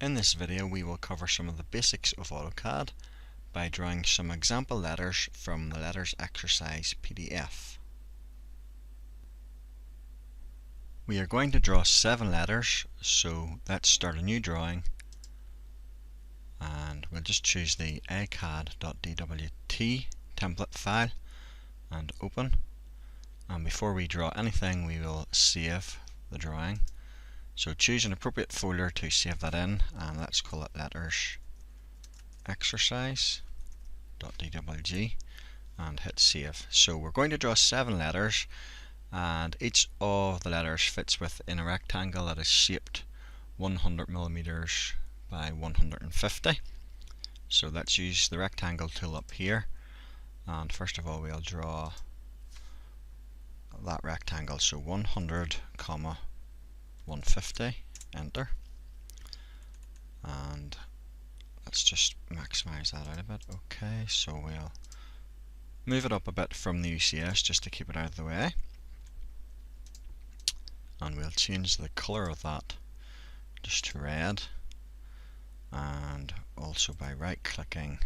In this video we will cover some of the basics of AutoCAD by drawing some example letters from the Letters Exercise PDF. We are going to draw 7 letters, so let's start a new drawing and we'll just choose the acad.dwt template file and open. And before we draw anything we will save the drawing. So choose an appropriate folder to save that in, and let's call it Letters Exercise.dwg and hit save. So we're going to draw 7 letters, and each of the letters fits within a rectangle that is shaped 100mm by 150. So let's use the rectangle tool up here, and first of all we'll draw that rectangle, so 100, 150, enter, and let's just maximize that out a bit. Okay, so we'll move it up a bit from the UCS just to keep it out of the way, and we'll change the color of that just to red, and also by right clicking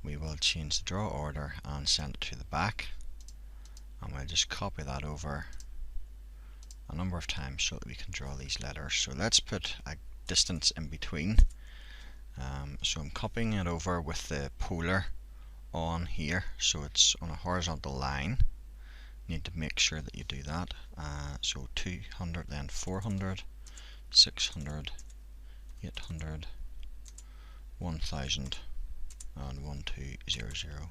we will change the draw order and send it to the back, and we'll just copy that over a number of times so that we can draw these letters. So let's put a distance in between. So I'm copying it over with the polar on here, so it's on a horizontal line. You need to make sure that you do that. So 200, then 400, 600, 800, 1000, and 1200.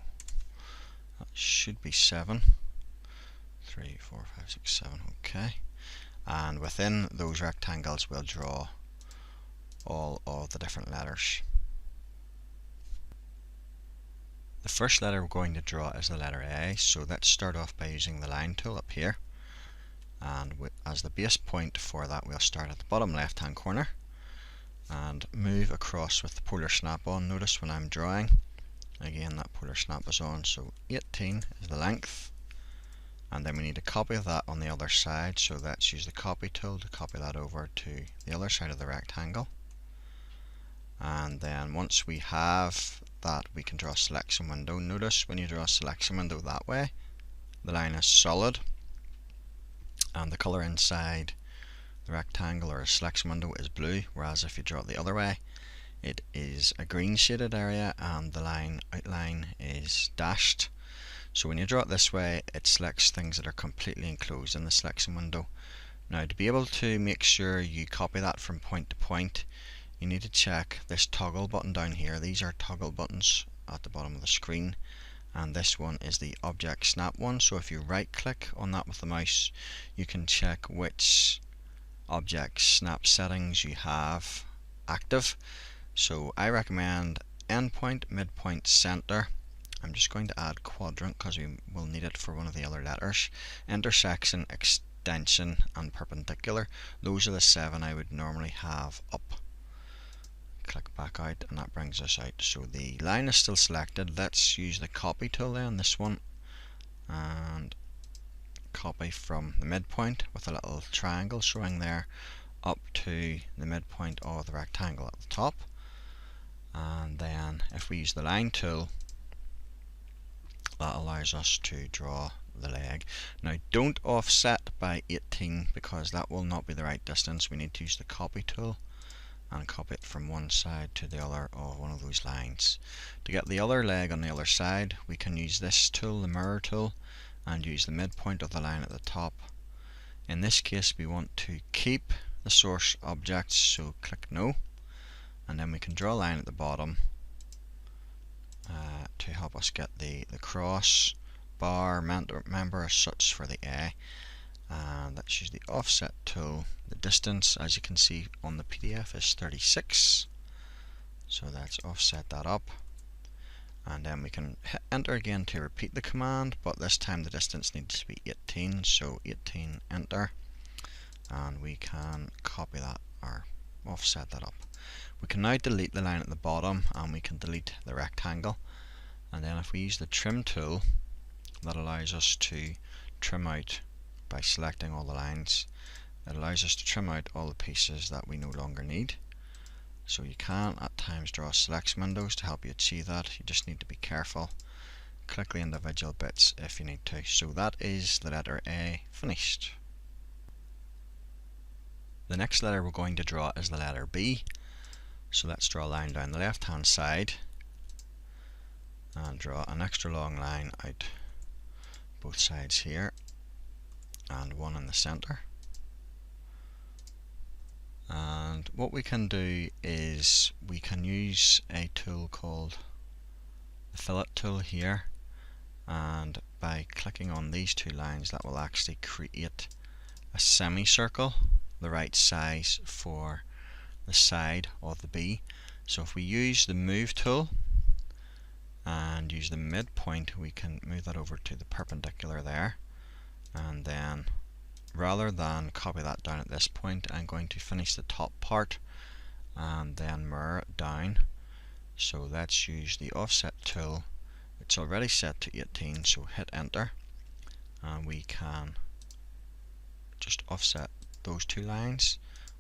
That should be 7. 3, 4, 5, 6, 7. Okay. And within those rectangles we'll draw all of the different letters. The first letter we're going to draw is the letter A, so let's start off by using the line tool up here, and as the base point for that we'll start at the bottom left hand corner and move across with the polar snap on. Notice when I'm drawing, again that polar snap is on, so 18 is the length. And then we need a copy of that on the other side, so let's use the copy tool to copy that over to the other side of the rectangle. And then once we have that, we can draw a selection window. Notice when you draw a selection window that way, the line is solid and the colour inside the rectangle or a selection window is blue, whereas if you draw it the other way it is a green shaded area and the line outline is dashed. So when you draw it this way, it selects things that are completely enclosed in the selection window. Now to be able to make sure you copy that from point to point, you need to check this toggle button down here. These are toggle buttons at the bottom of the screen, and this one is the object snap one. So if you right click on that with the mouse, you can check which object snap settings you have active. So I recommend endpoint, midpoint, center. I'm just going to add quadrant because we will need it for one of the other letters. Intersection, extension, and perpendicular. Those are the 7 I would normally have up. Click back out and that brings us out. So the line is still selected. Let's use the copy tool then, this one, and copy from the midpoint with a little triangle showing there up to the midpoint of the rectangle at the top. And then if we use the line tool, that allows us to draw the leg. Now don't offset by 18 because that will not be the right distance. We need to use the copy tool and copy it from one side to the other of one of those lines. To get the other leg on the other side, we can use this tool, the mirror tool, and use the midpoint of the line at the top. In this case we want to keep the source object, so click no, and then we can draw a line at the bottom to help us get the cross bar member as such for the A. And let's use the offset tool. The distance, as you can see on the PDF, is 36, so let's offset that up, and then we can hit enter again to repeat the command, but this time the distance needs to be 18, so 18, enter, and we can copy that or offset that up. We can now delete the line at the bottom and we can delete the rectangle. And then if we use the trim tool, that allows us to trim out by selecting all the lines. It allows us to trim out all the pieces that we no longer need. So you can at times draw selection windows to help you achieve that. You just need to be careful. Click the individual bits if you need to. So that is the letter A finished. The next letter we're going to draw is the letter B. So let's draw a line down the left hand side and draw an extra long line out both sides here and one in the center. And what we can do is we can use a tool called the fillet tool here, and by clicking on these two lines that will actually create a semicircle the right size for the side of the B. So if we use the move tool and use the midpoint, we can move that over to the perpendicular there, and then rather than copy that down at this point, I'm going to finish the top part and then mirror it down. So let's use the offset tool. It's already set to 18, so hit enter, and we can just offset those two lines.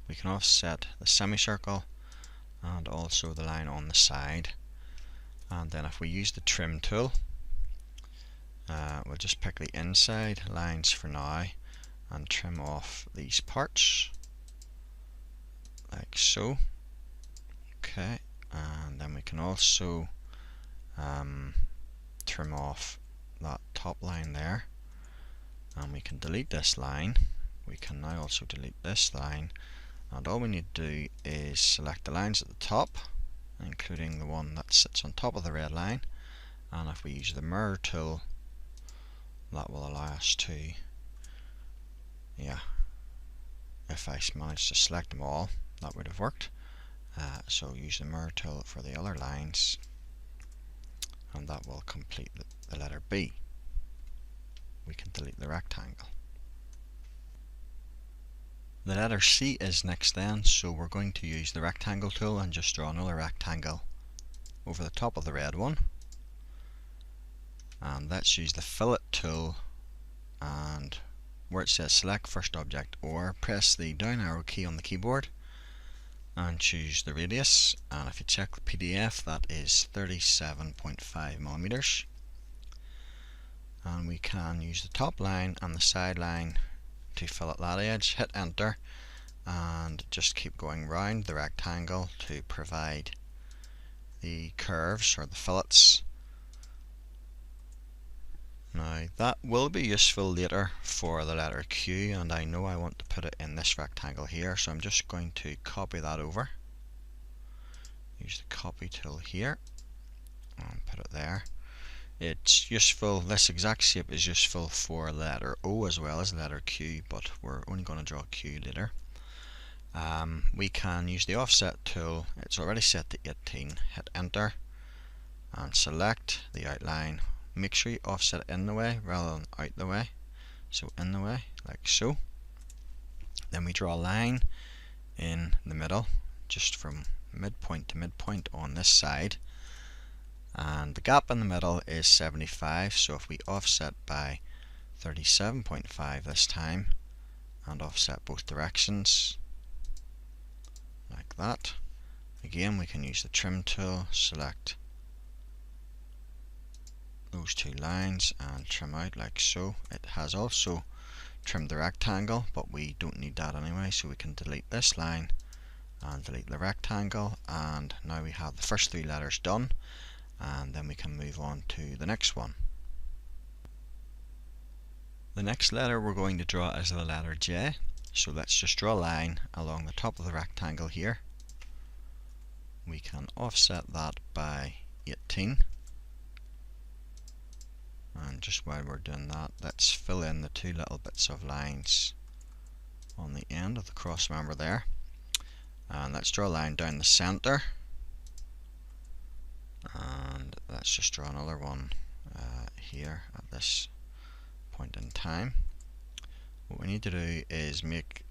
We can offset the semicircle and also the line on the side. And then if we use the trim tool, we'll just pick the inside lines for now and trim off these parts like so. Okay, and then we can also trim off that top line there, and we can delete this line. We can now also delete this line, and all we need to do is select the lines at the top, including the one that sits on top of the red line, and if we use the mirror tool, that will allow us to, if I managed to select them all, that would have worked. So use the mirror tool for the other lines, and that will complete the letter B. We can delete the rectangle. The letter C is next then, so we're going to use the rectangle tool and just draw another rectangle over the top of the red one. And let's use the fillet tool, and where it says select first object, or press the down arrow key on the keyboard and choose the radius, and if you check the PDF, that is 37.5 millimeters. And we can use the top line and the side line to fillet that edge. Hit enter and just keep going round the rectangle to provide the curves or the fillets. Now that will be useful later for the letter Q, and I know I want to put it in this rectangle here, so I'm just going to copy that over. Use the copy tool here and put it there. It's useful, this exact shape is useful for letter O as well as letter Q, but we're only going to draw Q later. We can use the offset tool. It's already set to 18. Hit enter and select the outline. Make sure you offset it in the way rather than out the way. So in the way, like so. Then we draw a line in the middle, just from midpoint to midpoint on this side. And the gap in the middle is 75, so if we offset by 37.5 this time and offset both directions like that, again we can use the trim tool, select those two lines and trim out like so. It has also trimmed the rectangle, but we don't need that anyway, so we can delete this line and delete the rectangle, and now we have the first three letters done, and then we can move on to the next one. The next letter we're going to draw is the letter J, so let's just draw a line along the top of the rectangle here. We can offset that by 18. And just while we're doing that, let's fill in the two little bits of lines on the end of the cross member there. And let's draw a line down the center. And let's just draw another one here at this point in time. What we need to do is make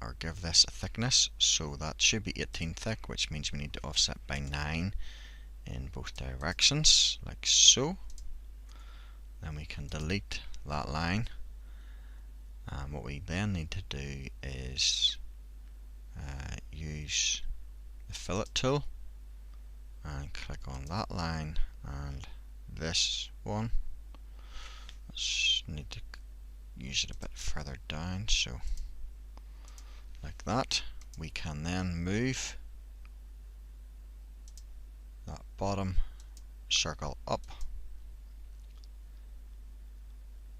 or give this a thickness, so that should be 18 thick, which means we need to offset by 9 in both directions, like so. Then we can delete that line, and what we then need to do is use the fillet tool and click on that line and this one. Just need to use it a bit further down, so like that. We can then move that bottom circle up.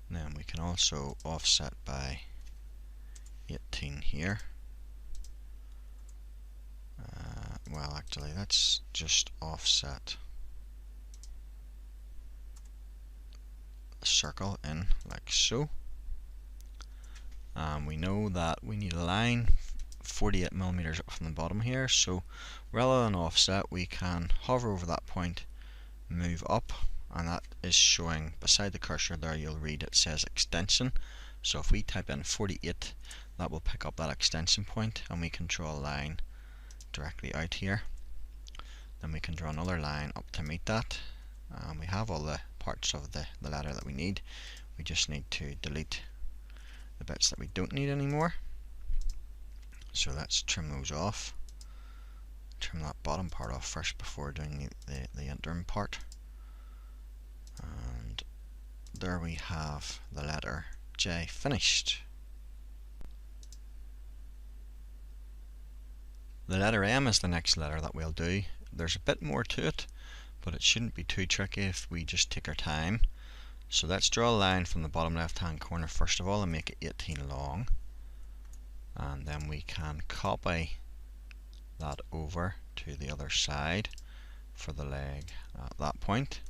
And then we can also offset by 18 here. Well, actually, let's just offset the circle in like so. We know that we need a line 48mm up from the bottom here, so rather than offset, we can hover over that point, move up, and that is showing beside the cursor there. You'll read it says extension, so if we type in 48, that will pick up that extension point, and we can draw a line directly out here. Then we can draw another line up to meet that. We have all the parts of the letter that we need. We just need to delete the bits that we don't need anymore. So let's trim those off. Trim that bottom part off first before doing the interim part. And there we have the letter J finished. The letter M is the next letter that we'll do. There's a bit more to it, but it shouldn't be too tricky if we just take our time. So let's draw a line from the bottom left hand corner first of all and make it 18 long. And then we can copy that over to the other side for the leg at that point.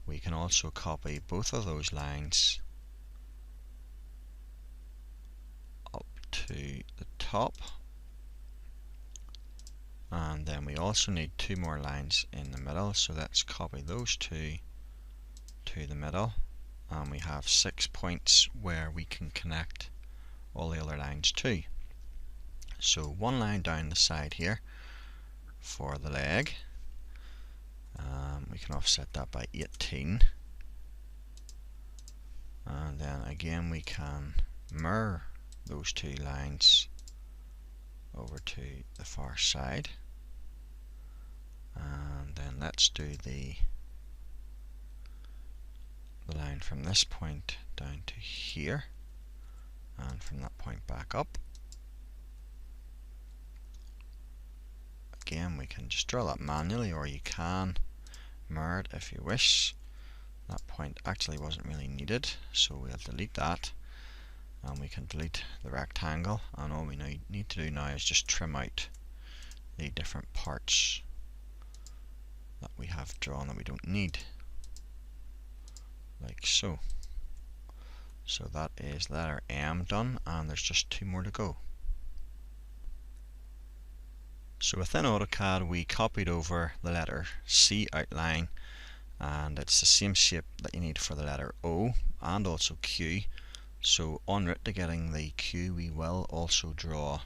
We can also copy both of those lines up to the top. And then we also need two more lines in the middle, so let's copy those two to the middle, and we have 6 points where we can connect all the other lines to. So one line down the side here for the leg, we can offset that by 18, and then again we can mirror those two lines over to the far side, and then let's do the line from this point down to here, and from that point back up. Again, we can just draw that manually, or you can mirror it if you wish. That point actually wasn't really needed, so we'll delete that. And we can delete the rectangle, and all we need to do now is just trim out the different parts that we have drawn that we don't need, like so. So that is letter M done, and there's just two more to go. So within AutoCAD we copied over the letter C outline, and it's the same shape that you need for the letter O and also Q. So en route to getting the Q, we will also draw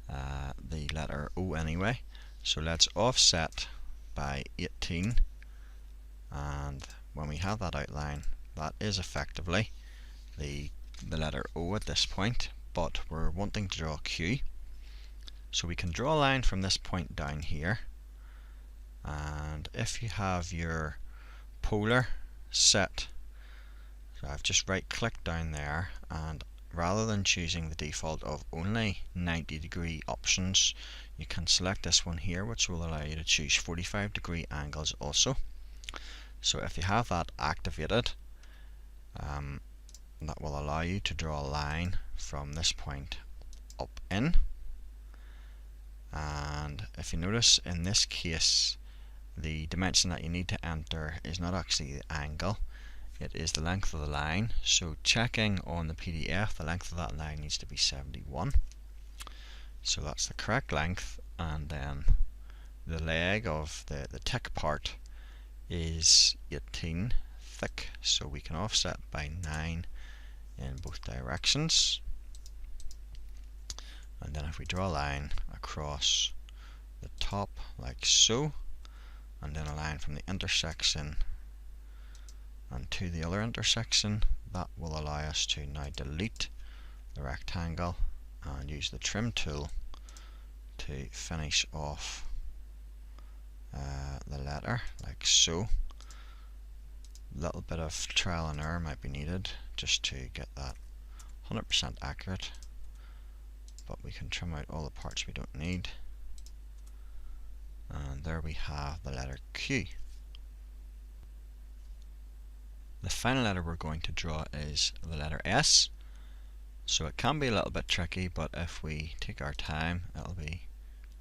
the letter O anyway. So let's offset by 18, and when we have that outline, that is effectively the letter O at this point, but we're wanting to draw Q. So we can draw a line from this point down here, and if you have your polar set, so I've just right clicked down there, and rather than choosing the default of only 90-degree options, you can select this one here, which will allow you to choose 45-degree angles also. So if you have that activated, that will allow you to draw a line from this point up in. And if you notice, in this case, the dimension that you need to enter is not actually the angle, it is the length of the line. So checking on the PDF, the length of that line needs to be 71. So that's the correct length, and then the leg of the tick part is 18 thick, so we can offset by 9 in both directions. And then if we draw a line across the top like so, and then a line from the intersection and to the other intersection, that will allow us to now delete the rectangle and use the trim tool to to finish off the letter like so. A little bit of trial and error might be needed just to get that 100% accurate, but we can trim out all the parts we don't need, and there we have the letter Q. The final letter we're going to draw is the letter S. So it can be a little bit tricky, but if we take our time, it'll be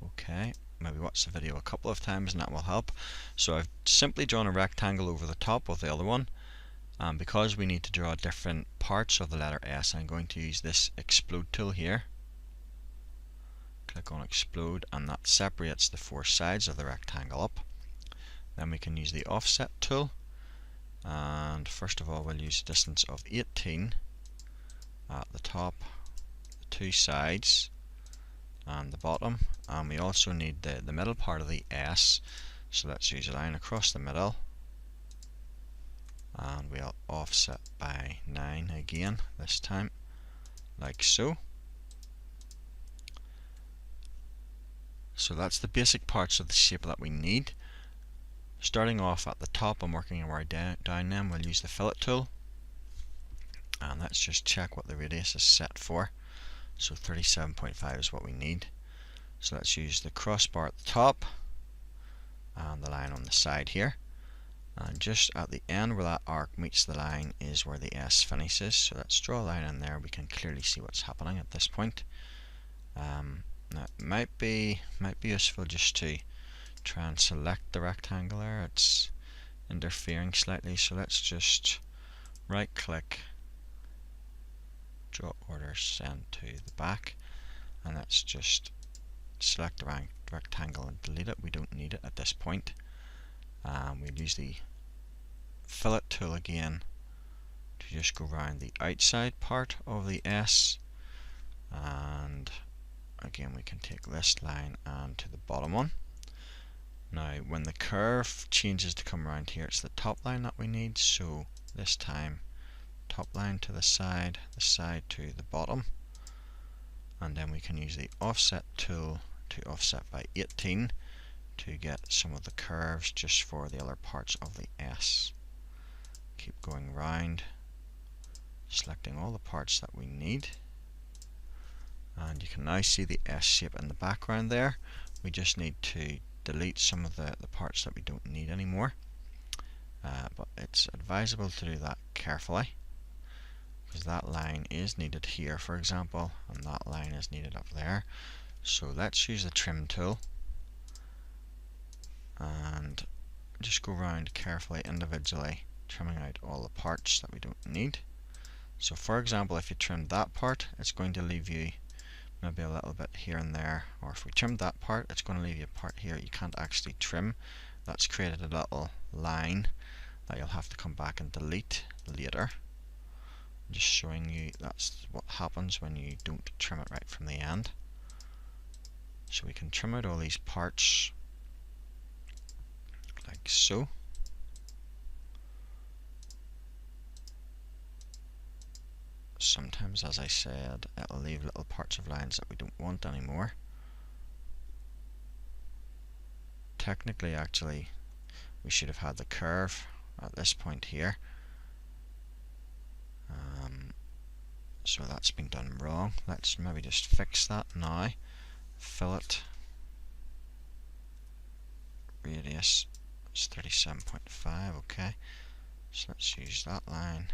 okay. Maybe watch the video a couple of times and that will help. So I've simply drawn a rectangle over the top of the other one, and because we need to draw different parts of the letter S, I'm going to use this explode tool here. Click on explode, and that separates the four sides of the rectangle up. Then we can use the offset tool, and first of all we'll use a distance of 18 at the top, the two sides and the bottom, and we also need the middle part of the S, so let's use a line across the middle, and we'll offset by 9 again this time, like so. So that's the basic parts of the shape that we need. Starting off at the top and working our way down then, we'll use the fillet tool, and let's just check what the radius is set for. So 37.5 is what we need. So let's use the crossbar at the top and the line on the side here, and just at the end where that arc meets the line is where the S finishes. So let's draw a line in there. We can clearly see what's happening at this point. Now it might be useful just to try and select the rectangle there. It's interfering slightly, so let's just right click, draw order, send to the back, and let's just select the rectangle and delete it. We don't need it at this point. We'll use the fillet tool again to just go around the outside part of the S, and again we can take this line and to the bottom one. Now when the curve changes to come around here, it's the top line that we need, so this time top line to the side to the bottom, and then we can use the offset tool to offset by 18 to get some of the curves just for the other parts of the S. Keep going round, selecting all the parts that we need, and you can now see the S shape in the background there. We just need to delete some of the parts that we don't need anymore, but it's advisable to do that carefully, because that line is needed here, for example, and that line is needed up there. So let's use the trim tool and just go around carefully individually, trimming out all the parts that we don't need. So for example, if you trimmed that part, it's going to leave you maybe a little bit here and there, or if we trimmed that part, it's going to leave you a part here you can't actually trim. That's created a little line that you'll have to come back and delete later. Just showing you that's what happens when you don't trim it right from the end. So we can trim out all these parts like so. Sometimes, as I said, it'll leave little parts of lines that we don't want anymore. Technically, actually, we should have had the curve at this point here. So that's been done wrong. Let's maybe just fix that now. Fillet radius is 37.5. Okay, so let's use that line.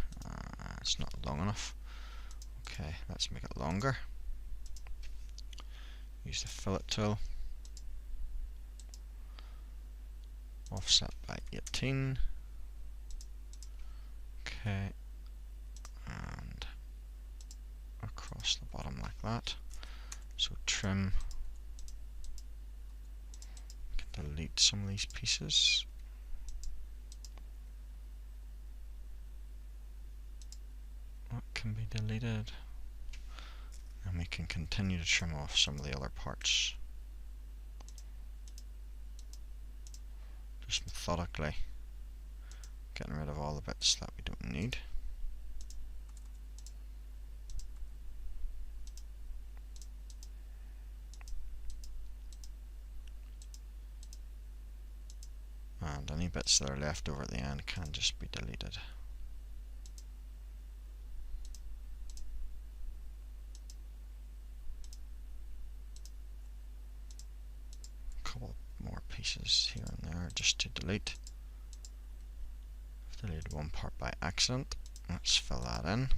It's not long enough. Okay, let's make it longer. Use the fillet tool. Offset by 18. Okay, and across the bottom like that. So trim. We can delete some of these pieces. What can be deleted? And we can continue to trim off some of the other parts. Just methodically getting rid of all the bits that we don't need. bits that are left over at the end can just be deleted. A couple more pieces here and there just to delete. I've deleted one part by accident. Let's fill that in.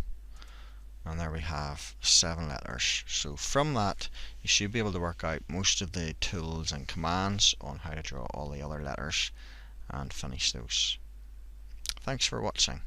And there we have 7 letters. So from that you should be able to work out most of the tools and commands on how to draw all the other letters and finish those. Thanks for watching.